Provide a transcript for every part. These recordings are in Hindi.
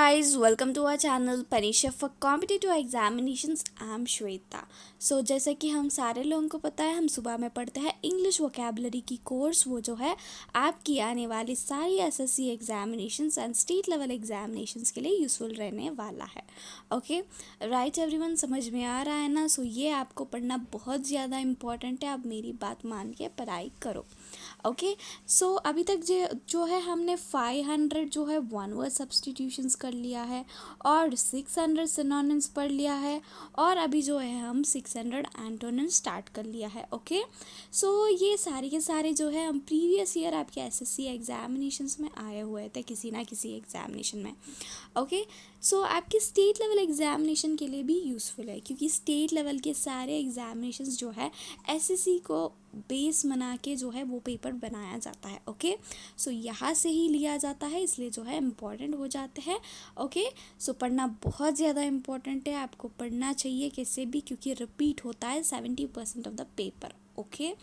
guys, welcome to our channel Panisha for Competitive Examinations. I am Shweta. So जैसे कि हम सारे लोगों को पता है, हम सुबह में पढ़ते हैं इंग्लिश वोकेबलरी की कोर्स, वो जो है आपकी आने वाली सारी SSC examinations and state level examinations के लिए यूज़फुल रहने वाला है. ओके राइट एवरीवन, समझ में आ रहा है ना? सो ये आपको पढ़ना बहुत ज़्यादा इम्पॉर्टेंट है. आप मेरी बात मान के पढ़ाई करो. ओके सो अभी तक जो है हमने 500 जो है वन वर्ड सब्सटीट्यूशंस कर लिया है और 600 सिनोनिम्स पढ़ लिया है और अभी जो है हम 600 एंटोनिम्स स्टार्ट कर लिया है. ओके सो ये सारे के सारे जो है हम प्रीवियस ईयर आपके एसएससी एग्जामिनेशंस में आए हुए थे किसी ना किसी एग्जामिनेशन में. ओके सो आपके स्टेट लेवल एग्जामिनेशन के लिए भी यूज़फुल है, क्योंकि स्टेट लेवल के सारे एग्जामिनेशंस जो है एसएससी को बेस बना के जो है वो पेपर बनाया जाता है. ओके सो यहाँ से ही लिया जाता है, इसलिए जो है इम्पॉर्टेंट हो जाते हैं. ओके सो पढ़ना बहुत ज़्यादा इम्पॉर्टेंट है, आपको पढ़ना चाहिए कैसे भी, क्योंकि रिपीट होता है 70% of the paper. Okay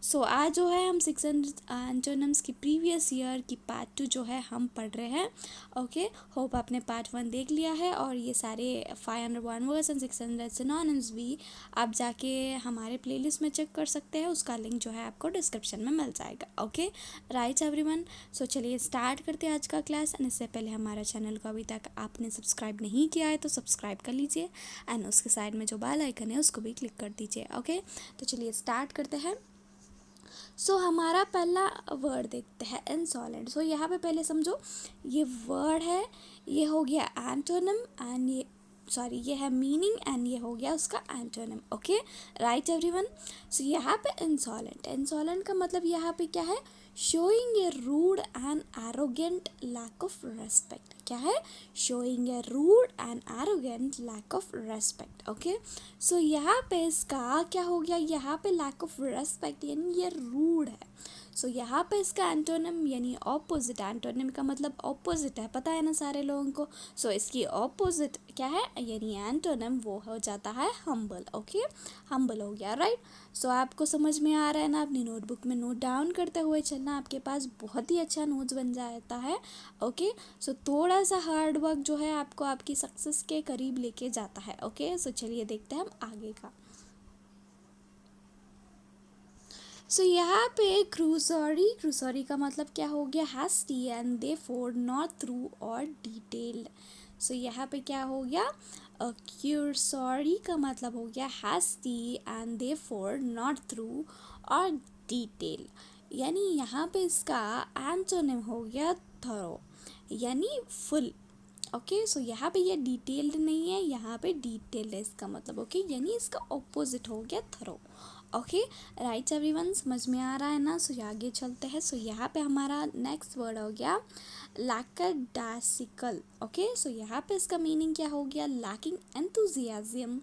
so आज जो है हम 600 एंटोनिम्स की प्रीवियस ईयर की पार्ट 2 जो है हम पढ़ रहे हैं. ओके होप आपने पार्ट 1 देख लिया है, और ये सारे 501 वर्ड्स एंड 600 सिनोनिम्स भी आप जाके हमारे प्लेलिस्ट में चेक कर सकते हैं. उसका लिंक जो है आपको डिस्क्रिप्शन में मिल जाएगा. ओके राइट एवरीवन, सो चलिए स्टार्ट करते हैं आज का क्लास. एंड इससे पहले हमारा चैनल को अभी तक आपने सब्सक्राइब नहीं किया है तो सब्सक्राइब कर लीजिए, एंड उसके साइड में जो बेल आइकन है उसको भी क्लिक कर दीजिए. ओके तो चलिए स्टार्ट करते हैं. सो हमारा पहला वर्ड देखते हैं इंसॉलेंट. सो यहाँ पे पहले समझो, ये वर्ड है, ये हो गया एंटोनिम एंड ये है मीनिंग एंड ये हो गया उसका antonym. Okay right everyone, so यहाँ पे इंसॉलेंट का मतलब यहाँ पे क्या है? Showing a rude and arrogant lack of respect. क्या है? Showing a rude and arrogant lack of respect. Okay so यहाँ पे इसका क्या हो गया? यहाँ पे लैक ऑफ रेस्पेक्ट यानी ये रूड है. सो यहाँ पे इसका एंटोनिम यानी ऑपोजिट. एंटोनिम का मतलब ऑपोजिट है, पता है ना सारे लोगों को. सो इसकी ऑपोजिट क्या है यानी एंटोनिम, वो हो जाता है हम्बल. ओके हम्बल हो गया राइट. सो आपको समझ में आ रहा है ना? अपनी नोटबुक में नोट डाउन करते हुए चलना, आपके पास बहुत ही अच्छा नोट्स बन जाता है. ओके सो थोड़ा सा हार्ड वर्क जो है आपको आपकी सक्सेस के करीब लेके जाता है. ओके सो चलिए देखते हैं हम आगे का. सो यहाँ पे क्रूसॉरी का मतलब क्या हो गया? Hasty and they four not through और डिटेल्ड. सो यहाँ पे क्या हो गया? क्यूरसॉरी का मतलब हो गया hasty and they four not through और डिटेल, यानी यहाँ पे इसका एंटोनिम हो गया थरो यानी फुल. ओके सो यहाँ पे ये डिटेल्ड नहीं है, यहाँ पे डिटेल्ड है इसका मतलब. ओके यानी इसका ऑपोजिट हो गया थरो. ओके राइट एवरीवन, समझ में आ रहा है ना? सो आगे चलते हैं. सो यहाँ पे हमारा नेक्स्ट वर्ड हो गया लैकडासिकल. ओके सो यहाँ पे इसका मीनिंग क्या हो गया? Lacking enthusiasm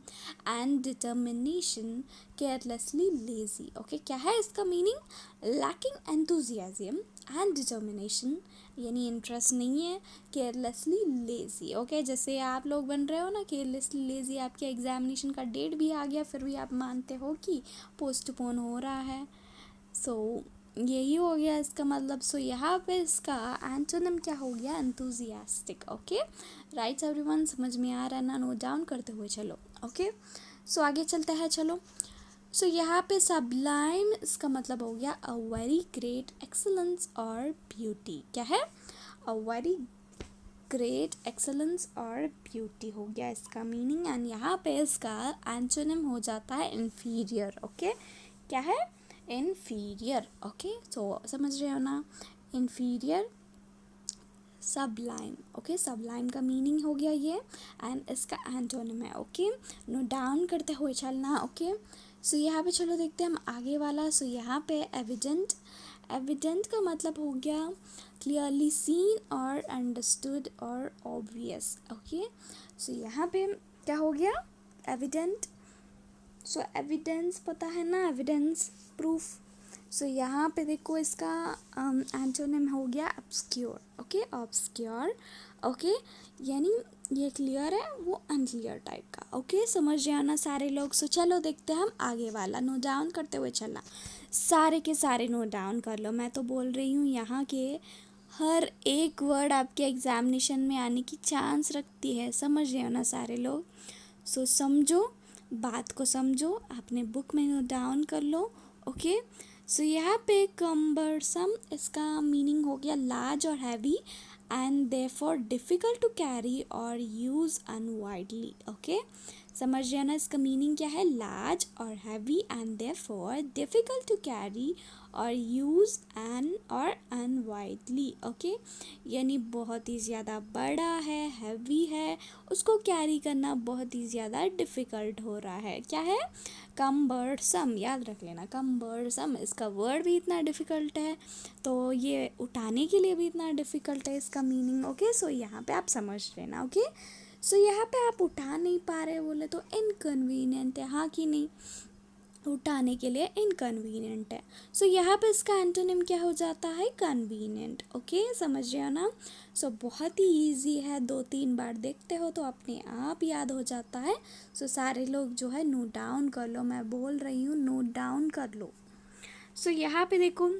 and determination, carelessly lazy. Okay क्या है इसका meaning? Lacking enthusiasm and determination यानी इंटरेस्ट नहीं है, केयरलेसली लेजी. ओके जैसे आप लोग बन रहे हो ना केयरलेसली लेजी, आपके एग्जामिनेशन का डेट भी आ गया फिर भी आप मानते हो कि पोस्टपोन हो रहा है. सो यही हो गया इसका मतलब. सो यहाँ पे इसका एंटोनिम क्या हो गया? एंथुजियास्टिक. ओके राइट एवरीवन, समझ में आ रहा है ना? नोट डाउन करते हुए चलो. ओके सो आगे चलते हैं चलो. सो यहाँ पे सबलाइम इसका मतलब हो गया अ वेरी ग्रेट एक्सलेंस और ब्यूटी. क्या है? अ वेरी ग्रेट एक्सलेंस और ब्यूटी हो गया इसका मीनिंग. एंड यहाँ पे इसका एंटोनिम हो जाता है इन्फीरियर. ओके क्या है? इन्फीरियर. ओके सो समझ रहे हो ना? Inferior Sublime. ओके सबलाइम का मीनिंग हो गया ये, एंड इसका एंटोनिम है. ओके नोट डाउन करते हुए चलना. ओके सो यहाँ पे चलो देखते हैं हम आगे वाला. सो यहाँ पे एविडेंट का मतलब हो गया क्लियरली सीन और अंडरस्टूड और ऑब्वियस. ओके सो यहाँ पे क्या हो गया? एविडेंट. सो एविडेंस पता है ना? Evidence proof. सो यहाँ पे देखो इसका एंटोनिम हो गया ऑब्सक्योर. Okay obscure. ओके यानी ये क्लियर है, वो अनक्लियर टाइप का. ओके समझ रहे हो ना सारे लोग? सो चलो देखते हैं हम आगे वाला. नोट डाउन करते हुए चलना, सारे के सारे नोट डाउन कर लो. मैं तो बोल रही हूँ यहाँ के हर एक वर्ड आपके एग्जामिनेशन में आने की चांस रखती है, समझ रहे हो ना सारे लोग। सो समझो, बात को समझो, अपने बुक में नोट डाउन कर लो। ओके, सो यहाँ पे कम्बरसम इसका मीनिंग हो गया लार्ज और heavy and therefore difficult to carry और यूज़ अनवाइडली। ओके, समझ रहे हो ना इसका मीनिंग क्या है, लार्ज और heavy and therefore difficult to carry और यूज़ एन और अनवाइडली। ओके, यानी बहुत ही ज़्यादा बड़ा है, हैवी है, उसको कैरी करना बहुत ही ज़्यादा डिफ़िकल्ट हो रहा है। क्या है, कम्बरसम, याद रख लेना कम्बरसम। इसका वर्ड भी इतना डिफ़िकल्ट है, तो ये उठाने के लिए भी इतना डिफ़िकल्ट है इसका मीनिंग। ओके, सो यहाँ पे आप समझ लेना। ओके, सो यहाँ पे आप उठा नहीं पा रहे बोले तो इनकन्वीनियंट है, हाँ कि नहीं, उठाने के लिए इनकन्वीनियंट है। सो यहाँ पे इसका एंटोनिम क्या हो जाता है, कन्वीनियंट। ओके, समझ रहे हो ना। सो बहुत ही इजी है, 2-3 बार देखते हो तो अपने आप याद हो जाता है। सो सारे लोग जो है नोट डाउन कर लो, मैं बोल रही हूँ नोट डाउन कर लो। सो यहाँ पे देखो,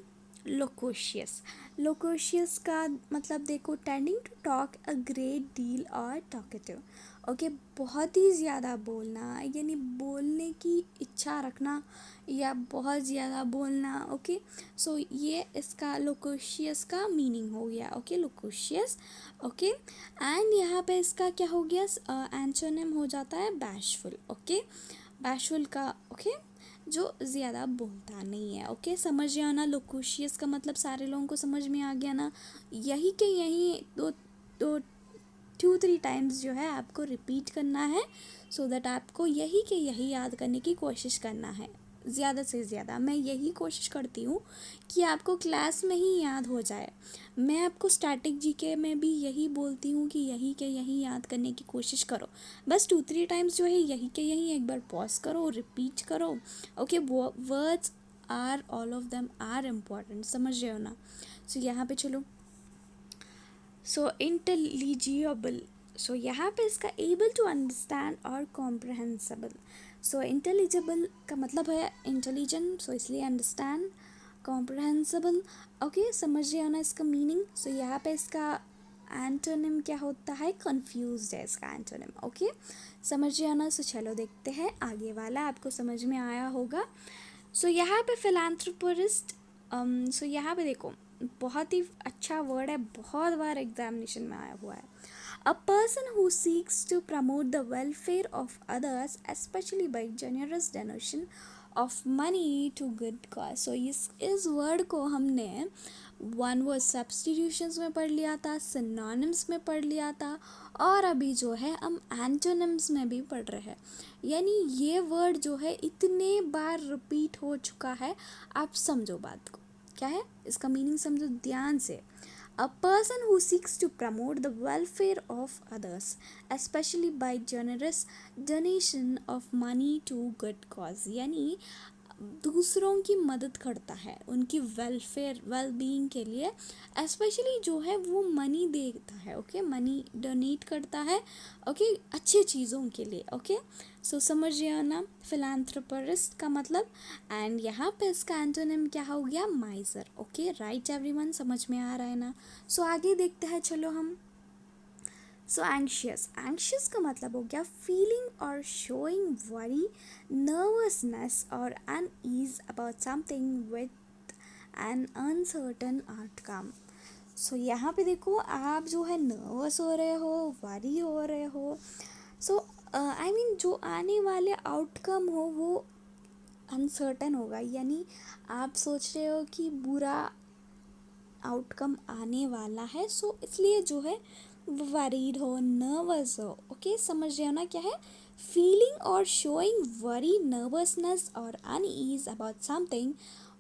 लोकोशियस, लोकोशियस का मतलब देखो tending to talk a great deal और टॉकेटिव। ओके, बहुत ही ज़्यादा बोलना, यानी बोलने की इच्छा रखना या बहुत ज़्यादा बोलना। ओके, सो ये इसका लोकोशियस का मीनिंग हो गया। ओके, लोकोशियस। ओके, एंड यहाँ पे इसका क्या हो गया, एंटोनिम हो जाता है बैशफुल। ओके, बैशफुल का ओके, जो ज़्यादा बोलता नहीं है। ओके, समझ गया ना, लोकोशियस का मतलब सारे लोगों को समझ में आ गया ना। यही के यही दो दो 2-3 टाइम्स जो है आपको रिपीट करना है, सो दैट आपको यही के यही याद करने की कोशिश करना है ज़्यादा से ज़्यादा। मैं यही कोशिश करती हूँ कि आपको क्लास में ही याद हो जाए। मैं आपको स्टैटिक जीके में भी यही बोलती हूँ कि यही के यही याद करने की कोशिश करो। बस 2-3 टाइम्स जो है यही के यही एक बार पॉज करो, रिपीट करो। ओके, वो words are, all of them are important, समझ रहे हो ना। सो यहाँ पे चलो, सो इंटेलिजिबल, सो यहाँ पे इसका एबल टू अंडरस्टैंड और कॉम्प्रहेंसिबल। सो इंटेलिजिबल का मतलब है इंटेलिजेंट, सो इसलिए अंडरस्टैंड, कॉम्प्रहेंसिबल। ओके, समझ रहे हो ना इसका मीनिंग। सो यहाँ पे इसका एंटोनिम क्या होता है, कंफ्यूज्ड है इसका एंटोनिम। ओके, समझ रहे हो ना। सो चलो देखते हैं आगे वाला, आपको समझ में आया होगा। सो यहाँ पे फिलैंथ्रोपिस्ट, सो यहाँ पे देखो बहुत ही अच्छा वर्ड है, बहुत बार एग्जामिनेशन में आया हुआ है। A person who seeks to promote the welfare of others especially by generous donation of money to good cause. So इस वर्ड को हमने वन वर्ड सब्स्टिट्यूशंस में पढ़ लिया था, सिनोनिम्स में पढ़ लिया था, और अभी जो है हम एंटोनिम्स में भी पढ़ रहे हैं। यानी ये वर्ड जो है इतने बार रिपीट हो चुका है, आप समझो बात को क्या है, इसका मीनिंग समझो ध्यान से। A person who seeks to promote the welfare of others especially by generous donation of money to good cause, यानी दूसरों की मदद करता है उनकी वेलफेयर वेलबीइंग के लिए, एस्पेशली जो है वो मनी देता है। ओके, मनी डोनेट करता है, ओके, अच्छे चीज़ों के लिए। ओके, सो समझ रहे हो ना फिलैंथ्रोपिस्ट का मतलब। एंड यहाँ पे इसका एंटोनिम क्या हो गया, माइजर। ओके, राइट एवरीवन, समझ में आ रहा है ना। सो आगे देखते हैं चलो हम। सो एंशियस, एंशियस का मतलब हो गया फीलिंग और शोइंग वरी, नर्वसनेस और unease about something with an uncertain outcome. So यहाँ पे देखो, आप जो है नर्वस हो रहे हो, वरी हो रहे हो, सो आई मीन जो आने वाले आउटकम हो वो अनसर्टन होगा, यानी आप सोच रहे हो कि बुरा आउटकम आने वाला है, सो इसलिए जो है वरीड हो, नर्वस हो। ओके, समझ रहे हो ना क्या है, फीलिंग और शोइंग वरी, नर्वसनेस और unease about something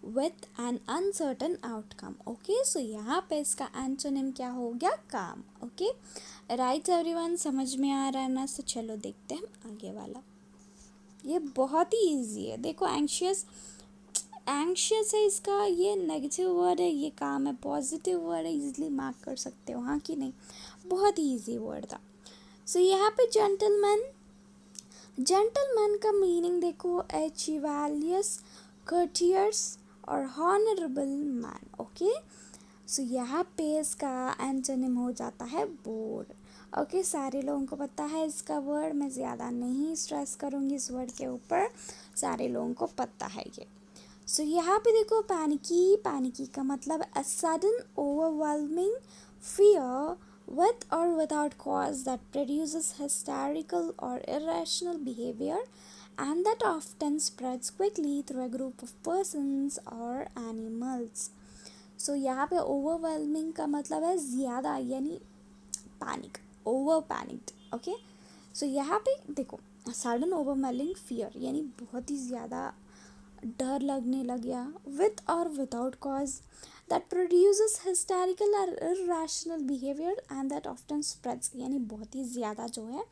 with an uncertain outcome. Okay, so यहाँ पे इसका एंटोनिम क्या हो गया, काम। ओके, राइट एवरीवन, समझ में आ रहा है ना। सो चलो देखते हैं आगे वाला, ये बहुत ही इजी है। देखो एंशियस, एंशियस है इसका, ये नेगेटिव वर्ड है, ये काम है पॉजिटिव वर्ड है, इजीली मार्क कर सकते हो, हाँ कि नहीं, बहुत ही इजी वर्ड था। सो यहाँ पे जेंटलमैन, जेंटलमैन का मीनिंग देखो, ए चिवालियस, कर्टियस और हॉनरेबल मैन। ओके, सो यहाँ पे इसका एंटोनिम हो जाता है बोर। ओके, सारे लोगों को पता है इसका वर्ड, मैं ज़्यादा नहीं स्ट्रेस करूँगी इस वर्ड के ऊपर, सारे लोगों को पता है ये। सो यहाँ पे देखो पैनिकी, पैनिकी का मतलब a sudden overwhelming fear with or without cause that produces hysterical or irrational behavior and that often spreads quickly through a group of persons or animals. सो यहाँ पे ओवरवेलमिंग का मतलब है ज़्यादा, यानी panic, over panicked. Okay, so यहाँ पे देखो सडन ओवरवेलमिंग फियर यानी बहुत ही ज़्यादा डर लगने लग गया, विथ और विदाउट कॉज, दैट प्रोड्यूसेस हिस्टैरिकल और irrational behaviour and that often spreads, यानी बहुत ही ज़्यादा जो है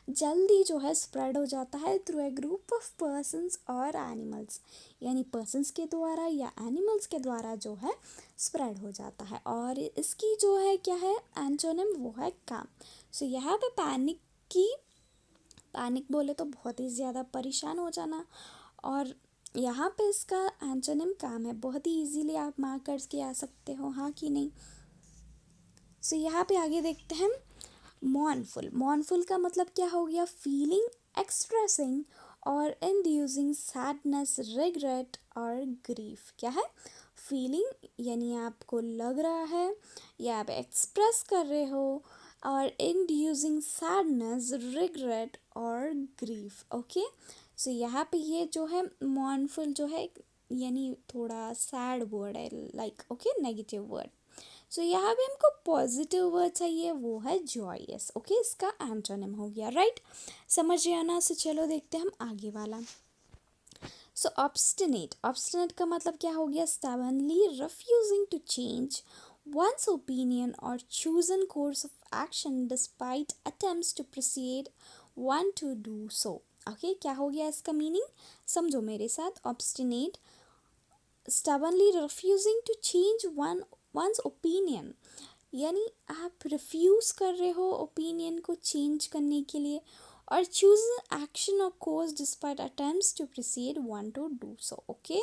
जल्दी जो है स्प्रेड हो जाता है through a group of persons और एनिमल्स, यानी पर्सन्स के द्वारा या एनिमल्स के द्वारा जो है स्प्रेड हो जाता है। और इसकी जो है क्या है एंटोनिम, वो है काम। सो यहाँ पे पैनिक की, पैनिक बोले तो बहुत ही ज़्यादा परेशान हो जाना, और यहाँ पे इसका एंटोनिम काम है। बहुत ही इजीली आप मार्क करके आ सकते हो, हाँ कि नहीं। सो यहाँ पे आगे देखते हैं मॉर्नफुल। मॉर्नफुल का मतलब क्या हो गया, फीलिंग, एक्सप्रेसिंग और इंड्यूसिंग सैडनेस, रिग्रेट और ग्रीफ। क्या है, फीलिंग यानी आपको लग रहा है या आप एक्सप्रेस कर रहे हो, और इंड्यूसिंग सैडनेस, रिग्रेट और ग्रीफ। ओके, सो यहाँ पे ये जो है मॉर्नफुल जो है यानी थोड़ा सैड वर्ड है, लाइक ओके नेगेटिव वर्ड। सो यहाँ पे हमको पॉजिटिव वर्ड चाहिए, वो है जॉयस। ओके, इसका एंटोनिम हो गया, राइट, समझ गया ना। सो चलो देखते हैं हम आगे वाला। सो ऑब्स्टिनेट, ऑब्स्टिनेट का मतलब क्या हो गया, stubbornly refusing to change one's opinion or chosen course of action despite attempts to persuade one to do so. Okay, क्या हो गया इसका मीनिंग, समझो मेरे साथ। Obstinate, stubbornly refusing to change one's opinion, यानी आप रिफ्यूज़ कर रहे हो ओपिनियन को चेंज करने के लिए, और चूज एक्शन और course despite attempts to proceed one to do so. Okay,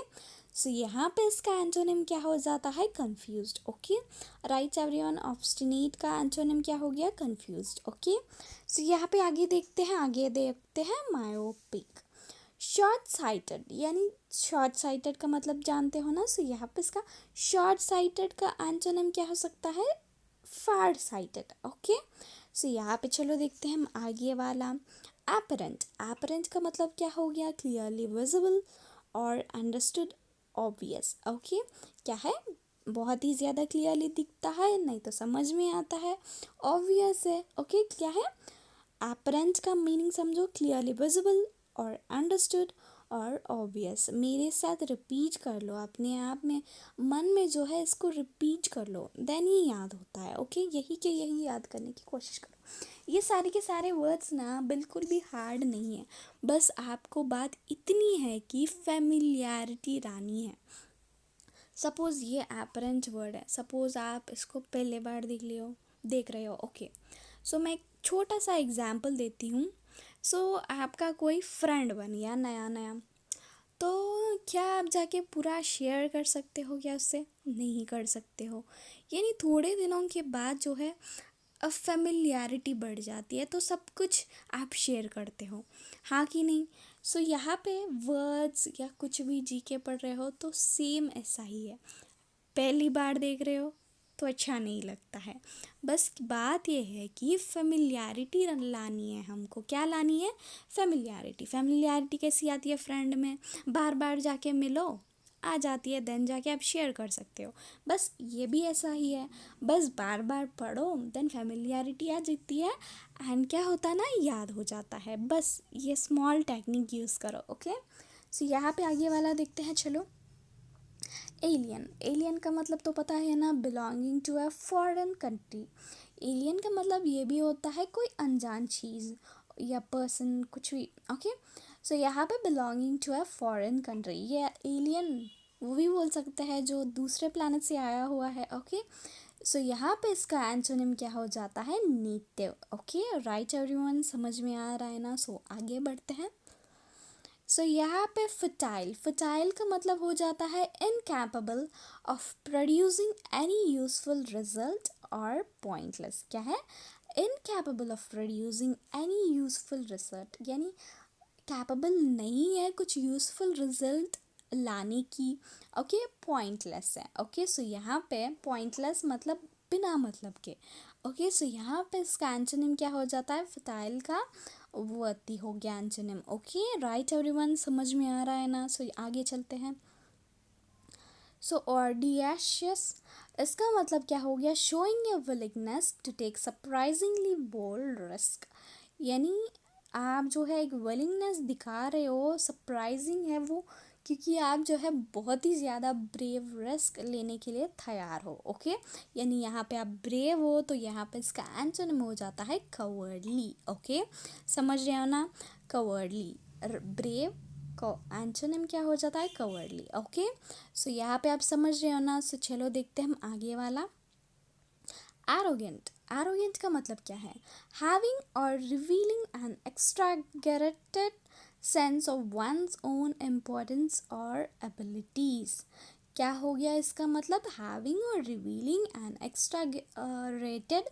so यहाँ पे इसका एंटोनिम क्या हो जाता है, confused. Okay, right everyone, obstinate का एंटोनिम क्या हो गया, कंफ्यूज्ड। ओके, सो यहाँ पे आगे देखते हैं मायोपिक। शॉर्ट साइटेड, यानी शॉर्ट साइटेड का मतलब जानते हो ना। सो यहाँ पे इसका शॉर्ट साइटेड का एंटोनिम क्या हो सकता है, फार साइटेड। ओके, सो यहाँ पे चलो देखते हैं हम आगे वाला। एपरेंट, एपरेंट का मतलब क्या हो गया, क्लियरली विजिबल और अंडरस्टूड, ऑब्वियस। ओके, क्या है, बहुत ही ज़्यादा क्लियरली दिखता है, नहीं तो समझ में आता है, ऑब्वियस है। ओके, क्या है, एपरेंट का मीनिंग समझो, क्लियरली विजिबल और अंडरस्टूड और ऑब्वियस। मेरे साथ रिपीट कर लो अपने आप में, मन में जो है इसको रिपीट कर लो, देन ये याद होता है। ओके, यही के यही याद करने की कोशिश करो। ये सारे के सारे वर्ड्स ना बिल्कुल भी हार्ड नहीं है, बस आपको बात इतनी है कि फेमिलियरिटी लानी है। सपोज़ ये एपरेंट वर्ड है, सपोज़ आप इसको पहले बार देख रहे हो। ओके, सो मैं एक छोटा सा एग्जाम्पल देती हूँ। सो आपका कोई फ्रेंड बन गया नया नया, तो क्या आप जाके पूरा शेयर कर सकते हो क्या उससे, नहीं कर सकते हो, यानी थोड़े दिनों के बाद जो है अब फेमिलियरिटी बढ़ जाती है, तो सब कुछ आप शेयर करते हो, हाँ कि नहीं। सो यहाँ पे वर्ड्स या कुछ भी जीके पढ़ रहे हो तो सेम ऐसा ही है। पहली बार देख रहे हो तो अच्छा नहीं लगता है, बस बात यह है कि फेमिलियरिटी लानी है हमको। क्या लानी है, फेमिलियरिटी। फेमिलियरिटी कैसी आती है, फ्रेंड में बार बार जाके मिलो, आ जाती है, देन जाके आप शेयर कर सकते हो। बस ये भी ऐसा ही है, बस बार बार पढ़ो देन फेमिलियरिटी आ जाती है, एंड क्या होता है ना, याद हो जाता है। बस ये स्मॉल टेक्निक यूज़ करो। ओके, सो यहाँ पे आगे वाला देखते हैं, चलो। एलियन, एलियन का मतलब तो पता है ना, belonging to a foreign country. Alien का मतलब ये भी होता है कोई अनजान चीज़ या पर्सन, कुछ भी। ओके, सो यहाँ पे belonging to a foreign country, ये एलियन वो भी बोल सकते हैं जो दूसरे प्लैनेट से आया हुआ है। ओके, सो यहाँ पे इसका एंटोनिम क्या हो जाता है, नेटिव। ओके, राइट एवरीवन, समझ में आ रहा है ना। सो आगे बढ़ते हैं। सो यहाँ पे फर्टाइल, फर्टाइल का मतलब हो जाता है incapable of producing any useful result और पॉइंटलेस। क्या है? Incapable of producing any useful result, यानी कैपेबल नहीं है कुछ यूजफुल रिजल्ट लाने की। ओके, पॉइंटलेस है। ओके, सो यहाँ पे पॉइंटलेस मतलब बिना मतलब के। ओके, सो यहाँ पे इसका एंटोनिम क्या हो जाता है? फर्टाइल का वर्ती हो गया एंटोनिम। ओके, राइट एवरीवन, समझ में आ रहा है ना? सो आगे चलते हैं। सो ऑडियशियस, इसका मतलब क्या हो गया? Showing a willingness to take surprisingly bold risk, यानी आप जो है एक विलिंगनेस दिखा रहे हो, सरप्राइजिंग है वो, क्योंकि आप जो है बहुत ही ज़्यादा ब्रेव रिस्क लेने के लिए तैयार हो। ओके, यानी यहाँ पे आप ब्रेव हो, तो यहाँ पे इसका एंटोनिम हो जाता है कवर्डली। ओके, समझ रहे हो ना? कवर्डली, ब्रेव को एंटोनिम क्या हो जाता है? कवर्डली। ओके, सो यहाँ पे आप समझ रहे हो ना? सो चलो देखते हैं हम आगे वाला। एरोगेंट, एरोगेंट का मतलब क्या है? हैविंग और revealing an exaggerated sense of one's own importance और एबिलिटीज़। क्या हो गया इसका मतलब? हैविंग और revealing an exaggerated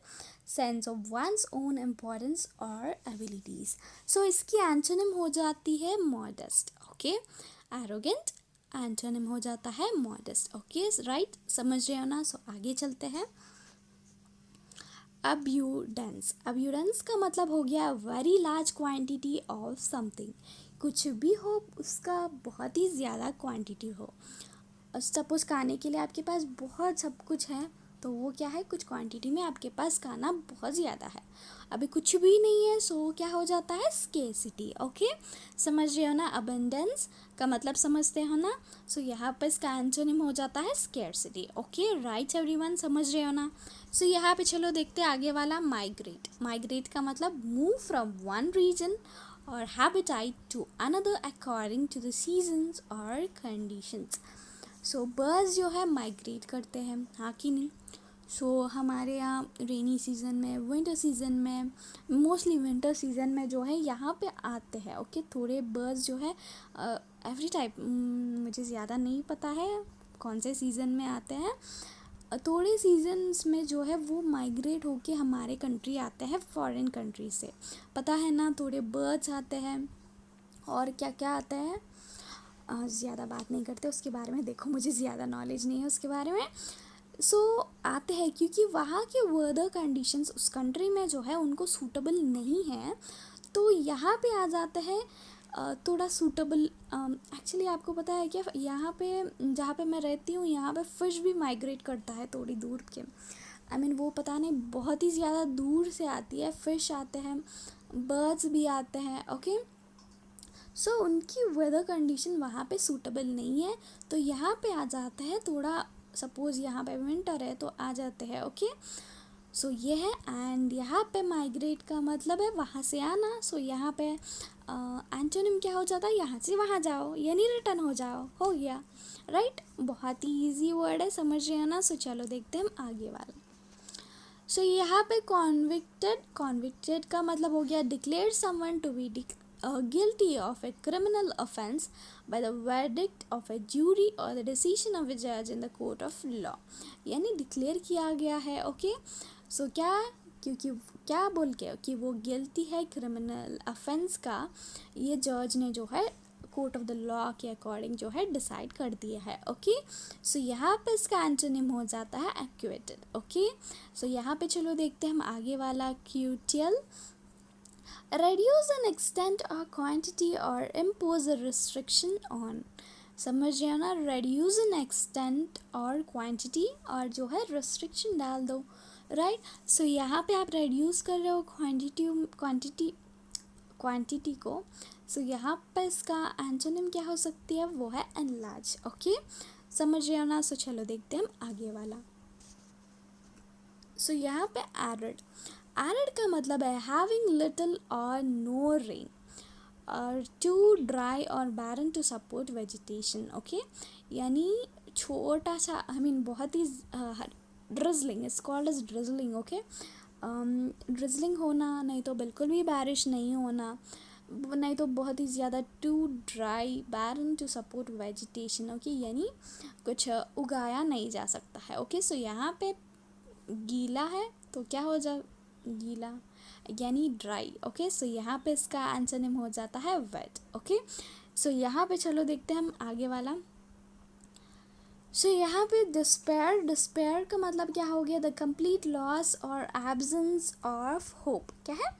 sense of one's own importance और एबिलिटीज़। सो इसकी एंटोनिम हो जाती है मॉडेस्ट। ओके, एरोगेंट एंटोनिम हो जाता है मॉडेस्ट। ओके, राइट, समझ रहे हो ना? सो आगे चलते हैं। अब्यूडेंस, अब्यूडेंस का मतलब हो गया very large quantity of something, कुछ भी हो उसका बहुत ही ज़्यादा क्वांटिटी हो। सपोज़ खाने के लिए आपके पास बहुत सब कुछ है, तो वो क्या है? कुछ क्वांटिटी में आपके पास खाना बहुत ज़्यादा है। अभी कुछ भी नहीं है, सो क्या हो जाता है? स्केर्सिटी। ओके, समझ रहे हो ना? अबंडेंस का मतलब समझते हो ना? सो यहाँ पर इसका एंटोनिम हो जाता है स्केर्सिटी। ओके, राइट एवरीवन, समझ रहे हो ना? सो यहाँ पे चलो देखते हैं आगे वाला। माइग्रेट, माइग्रेट का मतलब मूव फ्रॉम वन रीजन और habitat to another according to the seasons और कंडीशंस। सो बर्ड्स जो है माइग्रेट करते हैं, हाँ कि नहीं? सो हमारे यहाँ रेनी सीज़न में, विंटर सीज़न में, मोस्टली विंटर सीज़न में जो है यहाँ पे आते हैं। ओके, थोड़े बर्ड्स जो है एवरी टाइप, मुझे ज़्यादा नहीं पता है कौन से सीज़न में आते हैं। थोड़े सीजन्स में जो है वो माइग्रेट होके हमारे कंट्री आते हैं फॉरेन कंट्री से, पता है ना? थोड़े बर्ड्स आते हैं और क्या क्या आता है, ज़्यादा बात नहीं करते उसके बारे में। देखो, मुझे ज़्यादा नॉलेज नहीं है उसके बारे में। सो आते हैं क्योंकि वहाँ के वेदर कंडीशंस उस कंट्री में जो है उनको सूटेबल नहीं है, तो यहाँ पे आ जाते हैं थोड़ा सूटेबल। एक्चुअली आपको पता है क्या, यहाँ पे जहाँ पे मैं रहती हूँ यहाँ पे फ़िश भी माइग्रेट करता है थोड़ी दूर के। वो पता नहीं बहुत ही ज़्यादा दूर से आती है, फ़िश आते हैं, बर्ड्स भी आते हैं। ओके, सो उनकी वेदर कंडीशन वहाँ पे सूटेबल नहीं है, तो यहाँ पे आ जाता है थोड़ा। सपोज़ यहाँ पे विंटर है तो आ जाते हैं। ओके, सो ये है। एंड यहाँ पे माइग्रेट का मतलब है वहाँ से आना। सो यहाँ पे एंटोनिम क्या हो जाता है? यहाँ से वहाँ जाओ, यानी रिटर्न हो जाओ, हो गया। राइट, बहुत ही ईजी वर्ड है, समझ रहे हो ना? सो चलो देखते हैं हम आगे वाला। सो यहाँ पे कॉन्विक्टेड, कॉन्विक्टेड का मतलब हो गया declare someone to be guilty of a criminal offense by the verdict of a jury or the decision of a judge in the court of law, यानी डिक्लेयर किया गया है। ओके, सो क्या, क्योंकि क्या बोल के कि वो गिल्टी है क्रिमिनल अफेंस का, ये जज ने जो है कोर्ट ऑफ द लॉ के अकॉर्डिंग जो है डिसाइड कर दिया है। ओके, सो यहाँ पे इसका एंटोनिम हो जाता है एक्यूएटेड। ओके, सो यहाँ पे चलो देखते हैं हम आगे वाला। QTL, reduce an extent or quantity or impose a restriction on। समझ रहे हो ना? reduce an extent और क्वांटिटी और जो है restriction डाल दो। राइट, सो यहाँ पे आप reduce कर रहे हो क्वांटिटी को। सो यहाँ पे इसका एंटोनिम क्या हो सकती है? वो है enlarge। ओके, समझ रहे हो ना? सो चलो देखते हैं हम आगे वाला। सो यहाँ पे arid, arid का मतलब है having little or no rain और too dry और barren to support vegetation। Okay, यानी छोटा सा, बहुत ही drizzling, it's called as drizzling. Okay, drizzling होना, नहीं तो बिल्कुल भी बारिश नहीं होना, नहीं तो बहुत ही ज़्यादा too dry barren to support vegetation, okay, यानी कुछ उगाया नहीं जा सकता है। ओके, सो यहाँ पे गीला है तो क्या हो जा, गीला यानी ड्राई। ओके, सो यहाँ पे इसका एंटोनिम हो जाता है वेट। ओके, सो यहाँ पे चलो देखते हैं हम आगे वाला। सो यहाँ पे डिस्पेयर, डिस्पेयर का मतलब क्या हो गया, द कंप्लीट लॉस और एब्सेंस ऑफ होप। क्या है,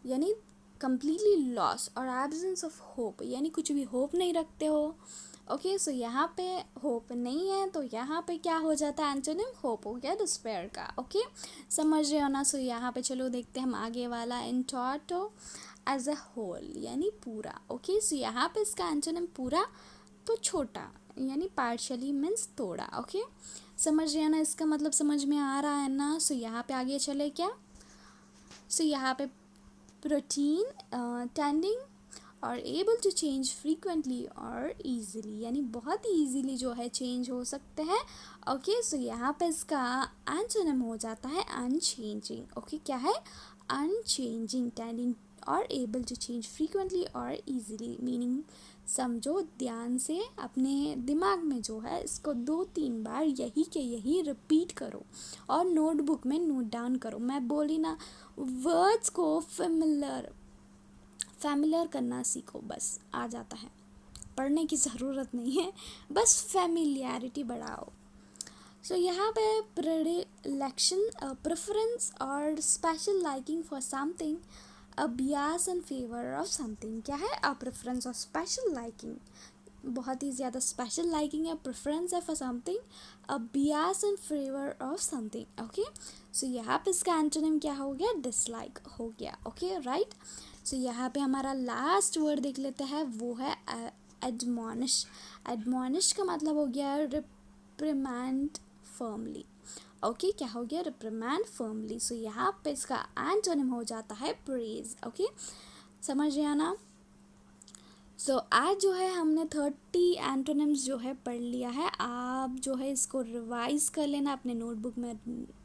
यानी कंप्लीटली लॉस और एब्सेंस ऑफ होप, यानी कुछ भी होप नहीं रखते हो। ओके, सो यहाँ पे होप नहीं है तो यहाँ पे क्या हो जाता है, एंटोनिम होप हो गया डिस्पेयर का। ओके, समझ रहे हो ना। सो यहाँ पे चलो देखते हैं हम आगे वाला, in total as a whole, यानी पूरा। ओके, सो यहाँ पे इसका एंटोनिम पूरा तो छोटा, यानी पार्शली मीन्स थोड़ा। ओके, समझ रहे हो ना, इसका मतलब समझ में आ रहा है ना। सो यहाँ पे आगे चले क्या, सो यहाँ पे प्रोटीन टेंडिंग और एबल टू चेंज फ्रीक्वेंटली और ईजिली, यानी बहुत ही ईजिली जो है चेंज हो सकते हैं। ओके, सो यहाँ पे इसका एंटोनिम हो जाता है अनचेंजिंग। ओके, क्या है, अनचेंजिंग, टेंडिंग और एबल टू चेंज फ्रीक्वेंटली और ईजिली, मीनिंग समझो ध्यान से, अपने दिमाग में जो है इसको 2-3 बार यही के यही रिपीट करो और नोटबुक में नोट डाउन करो। मैं बोली ना, वर्ड्स को फैमिलियर करना सीखो, बस आ जाता है, पढ़ने की ज़रूरत नहीं है, बस फैमिलियरिटी बढ़ाओ। सो यहाँ पे प्रेडिलेक्शन, प्रेफरेंस और special liking for something, a bias in favour of something. क्या है, अ प्रेफरेंस और स्पेशल लाइकिंग, बहुत ही ज़्यादा स्पेशल लाइकिंग है, प्रेफरेंस है for something, a bias in favour of something. Okay, so यहाँ पे इसका एंटोनिम क्या हो गया, डिसलाइक हो गया। Okay, right. सो यहाँ पे हमारा लास्ट वर्ड देख लेते हैं, वो है एडमॉनिश। एडमॉनिश का मतलब हो गया रिप्रिमेंड फर्मली। ओके, क्या हो गया, रिप्रिमेंड फर्मली। सो यहाँ पे इसका एंटोनिम हो जाता है प्रेज। ओके, समझ रहे हैं ना। सो आज जो है हमने 30 एंटोनिम्स जो है पढ़ लिया है। आप जो है इसको रिवाइज कर लेना, अपने नोटबुक में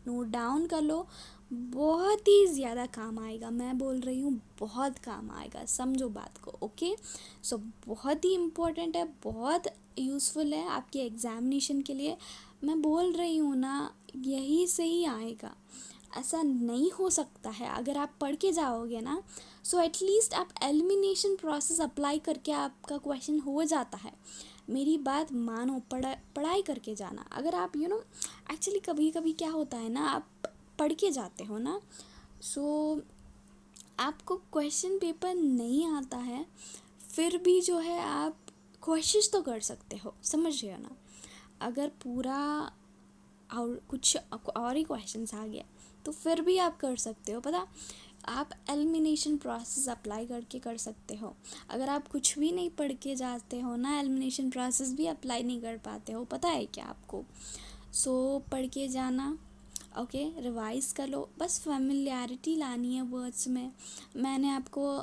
नोट डाउन कर लो, बहुत ही ज़्यादा काम आएगा। मैं बोल रही हूँ बहुत काम आएगा, समझो बात को। ओके, सो बहुत ही इम्पोर्टेंट है, बहुत यूज़फुल है आपके एग्ज़ामिनेशन के लिए। मैं बोल रही हूँ ना, यही से ही आएगा, ऐसा नहीं हो सकता है। अगर आप पढ़ के जाओगे ना, सो एटलीस्ट आप एलिमिनेशन प्रोसेस अप्लाई करके आपका क्वेश्चन हो जाता है। मेरी बात मानो, पढ़ाई करके जाना। अगर आप एक्चुअली कभी कभी क्या होता है ना, आप पढ़ के जाते हो ना, सो आपको क्वेश्चन पेपर नहीं आता है, फिर भी जो है आप कोशिश तो कर सकते हो, समझ रहे हो ना। अगर पूरा और कुछ और ही क्वेश्चंस आ गया तो फिर भी आप कर सकते हो, पता, आप एलिमिनेशन प्रोसेस अप्लाई करके कर सकते हो। अगर आप कुछ भी नहीं पढ़ के जाते हो ना, एलिमिनेशन प्रोसेस भी अप्लाई नहीं कर पाते हो, पता है क्या आपको। सो पढ़ के जाना, ओके, रिवाइज कर लो, बस फेमिलियरिटी लानी है वर्ड्स में। मैंने आपको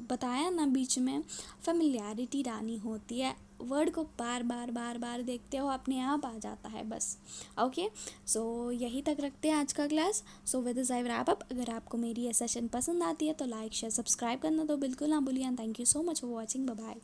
बताया ना बीच में, फेमिलियरिटी लानी होती है, वर्ड को बार बार बार बार देखते हो, अपने आप आ जाता है बस। ओके, सो यही तक रखते हैं आज का class. So with this I wrap up. अगर आपको मेरी ये सेशन पसंद आती है तो लाइक शेयर सब्सक्राइब करना तो बिल्कुल ना भूलिए। Thank you so much for watching, bye bye.